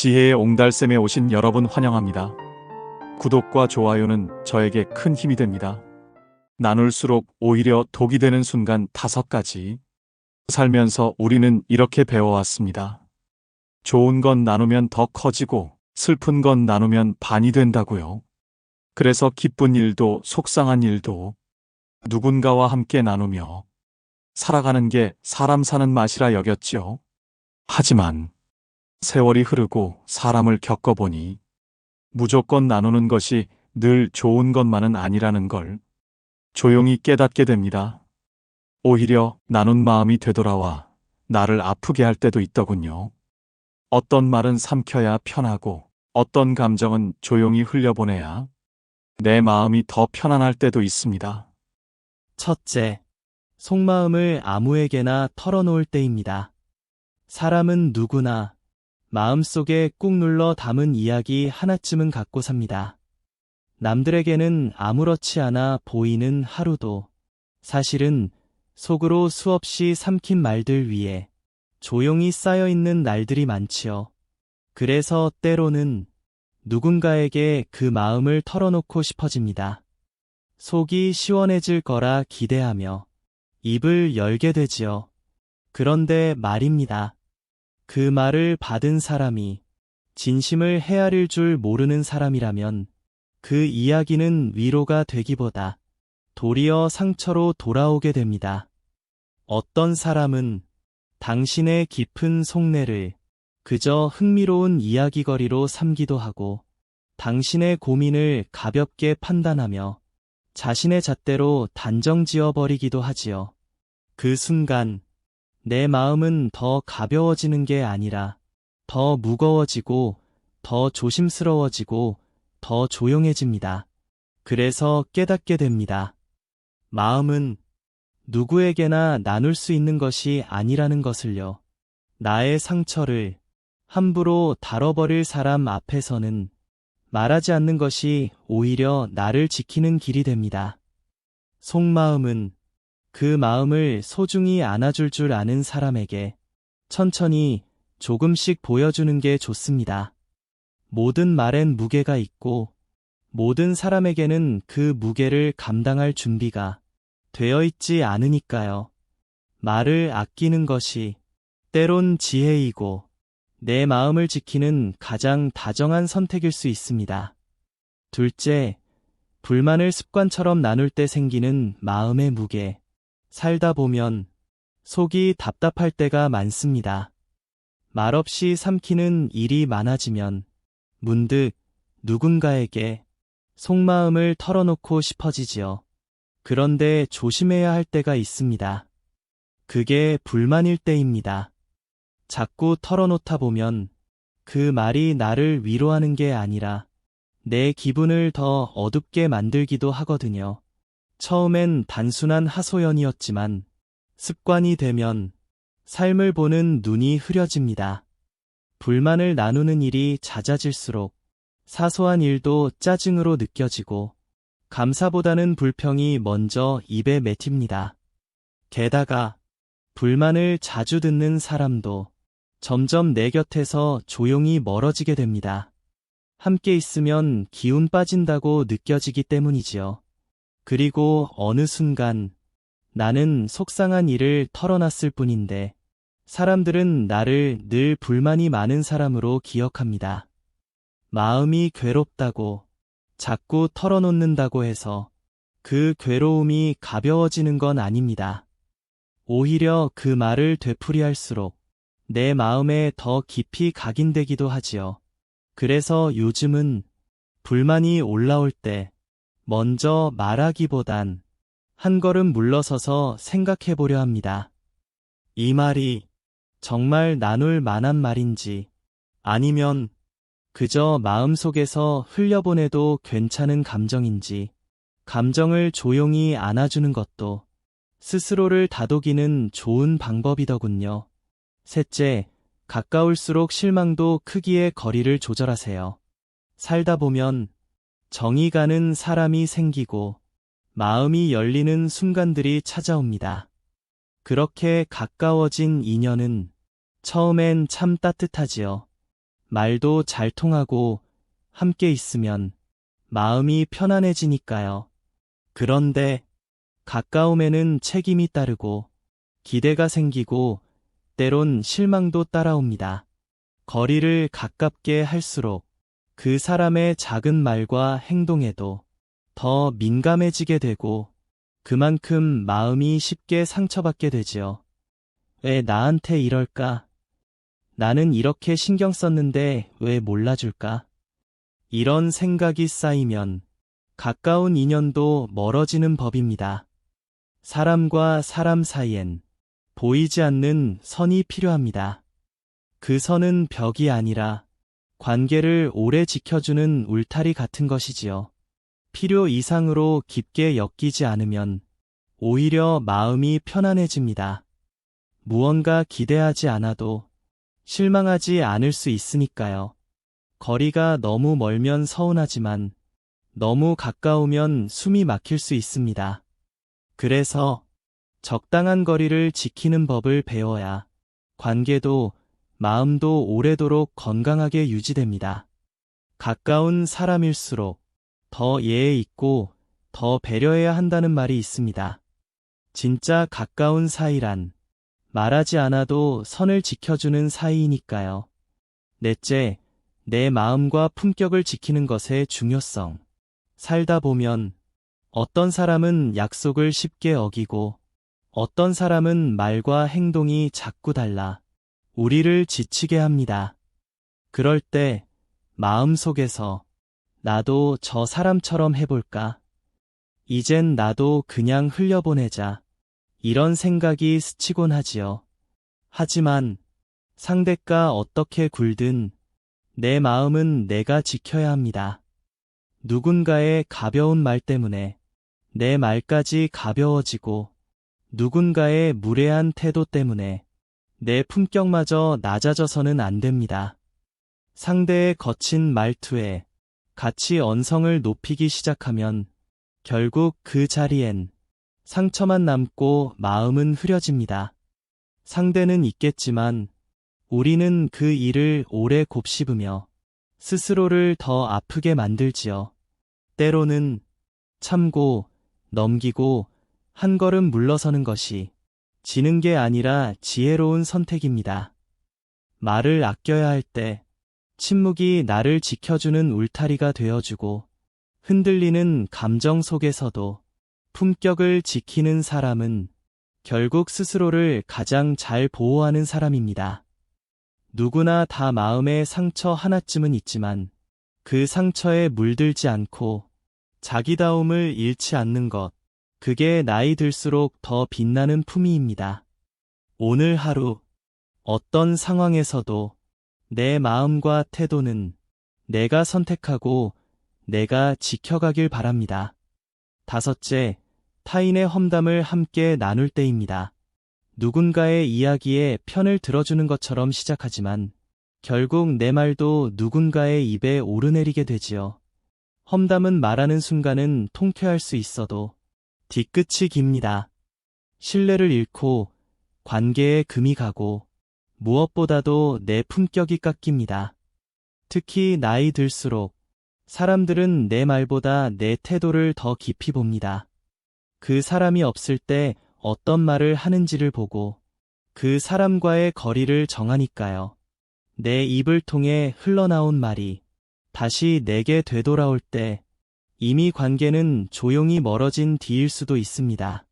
지혜의 옹달샘에 오신 여러분 환영합니다. 구독과 좋아요는 저에게 큰 힘이 됩니다. 나눌수록 오히려 독이 되는 순간 5가지. 살면서 우리는 이렇게 배워왔습니다. 좋은 건 나누면 더 커지고 슬픈 건 나누면 반이 된다고요. 그래서 기쁜 일도 속상한 일도 누군가와 함께 나누며 살아가는 게 사람 사는 맛이라 여겼지요. 하지만 세월이 흐르고 사람을 겪어보니 무조건 나누는 것이 늘 좋은 것만은 아니라는 걸 조용히 깨닫게 됩니다. 오히려 나눈 마음이 되돌아와 나를 아프게 할 때도 있더군요. 어떤 말은 삼켜야 편하고 어떤 감정은 조용히 흘려보내야 내 마음이 더 편안할 때도 있습니다. 첫째, 속마음을 아무에게나 털어놓을 때입니다. 사람은 누구나 마음속에 꾹 눌러 담은 이야기 하나쯤은 갖고 삽니다. 남들에게는 아무렇지 않아 보이는 하루도 사실은 속으로 수없이 삼킨 말들 위에 조용히 쌓여있는 날들이 많지요. 그래서 때로는 누군가에게 그 마음을 털어놓고 싶어집니다. 속이 시원해질 거라 기대하며 입을 열게 되지요. 그런데 말입니다. 그 말을 받은 사람이 진심을 헤아릴 줄 모르는 사람이라면 그 이야기는 위로가 되기보다 도리어 상처로 돌아오게 됩니다. 어떤 사람은 당신의 깊은 속내를 그저 흥미로운 이야기거리로 삼기도 하고 당신의 고민을 가볍게 판단하며 자신의 잣대로 단정 지어버리기도 하지요. 그 순간 내 마음은 더 가벼워지는 게 아니라 더 무거워지고 더 조심스러워지고 더 조용해집니다. 그래서 깨닫게 됩니다. 마음은 누구에게나 나눌 수 있는 것이 아니라는 것을요. 나의 상처를 함부로 다뤄버릴 사람 앞에서는 말하지 않는 것이 오히려 나를 지키는 길이 됩니다. 속마음은 그 마음을 소중히 안아줄 줄 아는 사람에게 천천히 조금씩 보여주는 게 좋습니다. 모든 말엔 무게가 있고 모든 사람에게는 그 무게를 감당할 준비가 되어 있지 않으니까요. 말을 아끼는 것이 때론 지혜이고 내 마음을 지키는 가장 다정한 선택일 수 있습니다. 둘째, 불만을 습관처럼 나눌 때 생기는 마음의 무게. 살다 보면 속이 답답할 때가 많습니다. 말없이 삼키는 일이 많아지면 문득 누군가에게 속마음을 털어놓고 싶어지지요. 그런데 조심해야 할 때가 있습니다. 그게 불만일 때입니다. 자꾸 털어놓다 보면 그 말이 나를 위로하는 게 아니라 내 기분을 더 어둡게 만들기도 하거든요. 처음엔 단순한 하소연이었지만 습관이 되면 삶을 보는 눈이 흐려집니다. 불만을 나누는 일이 잦아질수록 사소한 일도 짜증으로 느껴지고 감사보다는 불평이 먼저 입에 맺힙니다. 게다가 불만을 자주 듣는 사람도 점점 내 곁에서 조용히 멀어지게 됩니다. 함께 있으면 기운 빠진다고 느껴지기 때문이지요. 그리고 어느 순간 나는 속상한 일을 털어놨을 뿐인데 사람들은 나를 늘 불만이 많은 사람으로 기억합니다. 마음이 괴롭다고 자꾸 털어놓는다고 해서 그 괴로움이 가벼워지는 건 아닙니다. 오히려 그 말을 되풀이할수록 내 마음에 더 깊이 각인되기도 하지요. 그래서 요즘은 불만이 올라올 때 먼저 말하기보단 한 걸음 물러서서 생각해 보려 합니다. 이 말이 정말 나눌 만한 말인지 아니면 그저 마음속에서 흘려보내도 괜찮은 감정인지 감정을 조용히 안아주는 것도 스스로를 다독이는 좋은 방법이더군요. 셋째, 가까울수록 실망도 크기의 거리를 조절하세요. 살다 보면 정이 가는 사람이 생기고 마음이 열리는 순간들이 찾아옵니다. 그렇게 가까워진 인연은 처음엔 참 따뜻하지요. 말도 잘 통하고 함께 있으면 마음이 편안해지니까요. 그런데 가까움에는 책임이 따르고 기대가 생기고 때론 실망도 따라옵니다. 거리를 가깝게 할수록 그 사람의 작은 말과 행동에도 더 민감해지게 되고 그만큼 마음이 쉽게 상처받게 되지요. 왜 나한테 이럴까? 나는 이렇게 신경 썼는데 왜 몰라줄까? 이런 생각이 쌓이면 가까운 인연도 멀어지는 법입니다. 사람과 사람 사이엔 보이지 않는 선이 필요합니다. 그 선은 벽이 아니라 관계를 오래 지켜주는 울타리 같은 것이지요. 필요 이상으로 깊게 엮이지 않으면 오히려 마음이 편안해집니다. 무언가 기대하지 않아도 실망하지 않을 수 있으니까요. 거리가 너무 멀면 서운하지만 너무 가까우면 숨이 막힐 수 있습니다. 그래서 적당한 거리를 지키는 법을 배워야 관계도 마음도 오래도록 건강하게 유지됩니다. 가까운 사람일수록 더 예의 있고 더 배려해야 한다는 말이 있습니다. 진짜 가까운 사이란 말하지 않아도 선을 지켜주는 사이이니까요. 넷째, 내 마음과 품격을 지키는 것의 중요성. 살다 보면 어떤 사람은 약속을 쉽게 어기고 어떤 사람은 말과 행동이 자꾸 달라 우리를 지치게 합니다. 그럴 때 마음속에서 나도 저 사람처럼 해볼까? 이젠 나도 그냥 흘려보내자. 이런 생각이 스치곤 하지요. 하지만 상대가 어떻게 굴든 내 마음은 내가 지켜야 합니다. 누군가의 가벼운 말 때문에 내 말까지 가벼워지고 누군가의 무례한 태도 때문에 내 품격마저 낮아져서는 안 됩니다. 상대의 거친 말투에 같이 언성을 높이기 시작하면 결국 그 자리엔 상처만 남고 마음은 흐려집니다. 상대는 있겠지만 우리는 그 일을 오래 곱씹으며 스스로를 더 아프게 만들지요. 때로는 참고 넘기고 한 걸음 물러서는 것이 지는 게 아니라 지혜로운 선택입니다. 말을 아껴야 할 때 침묵이 나를 지켜주는 울타리가 되어주고 흔들리는 감정 속에서도 품격을 지키는 사람은 결국 스스로를 가장 잘 보호하는 사람입니다. 누구나 다 마음에 상처 하나쯤은 있지만 그 상처에 물들지 않고 자기다움을 잃지 않는 것, 그게 나이 들수록 더 빛나는 품위입니다. 오늘 하루 어떤 상황에서도 내 마음과 태도는 내가 선택하고 내가 지켜가길 바랍니다. 다섯째, 타인의 험담을 함께 나눌 때입니다. 누군가의 이야기에 편을 들어주는 것처럼 시작하지만 결국 내 말도 누군가의 입에 오르내리게 되지요. 험담은 말하는 순간은 통쾌할 수 있어도 뒤끝이 깁니다. 신뢰를 잃고 관계에 금이 가고 무엇보다도 내 품격이 깎입니다. 특히 나이 들수록 사람들은 내 말보다 내 태도를 더 깊이 봅니다. 그 사람이 없을 때 어떤 말을 하는지를 보고 그 사람과의 거리를 정하니까요. 내 입을 통해 흘러나온 말이 다시 내게 되돌아올 때 이미 관계는 조용히 멀어진 뒤일 수도 있습니다.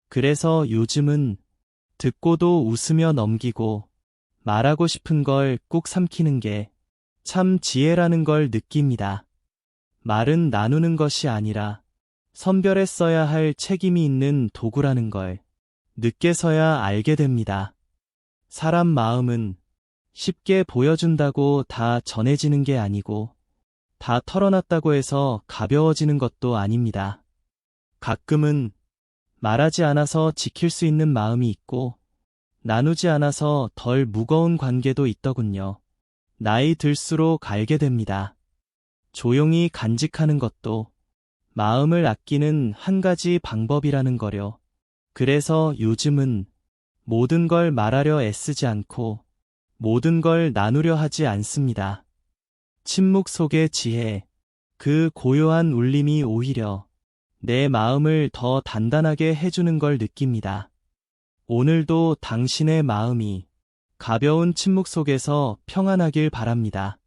그래서 요즘은 듣고도 웃으며 넘기고 말하고 싶은 걸 꼭 삼키는 게 참 지혜라는 걸 느낍니다. 말은 나누는 것이 아니라 선별해 써야 할 책임이 있는 도구라는 걸 늦게서야 알게 됩니다. 사람 마음은 쉽게 보여준다고 다 전해지는 게 아니고 다 털어놨다고 해서 가벼워지는 것도 아닙니다. 가끔은 말하지 않아서 지킬 수 있는 마음이 있고 나누지 않아서 덜 무거운 관계도 있더군요. 나이 들수록 알게 됩니다. 조용히 간직하는 것도 마음을 아끼는 한 가지 방법이라는 거려. 그래서 요즘은 모든 걸 말하려 애쓰지 않고 모든 걸 나누려 하지 않습니다. 침묵 속의 지혜, 그 고요한 울림이 오히려 내 마음을 더 단단하게 해주는 걸 느낍니다. 오늘도 당신의 마음이 가벼운 침묵 속에서 평안하길 바랍니다.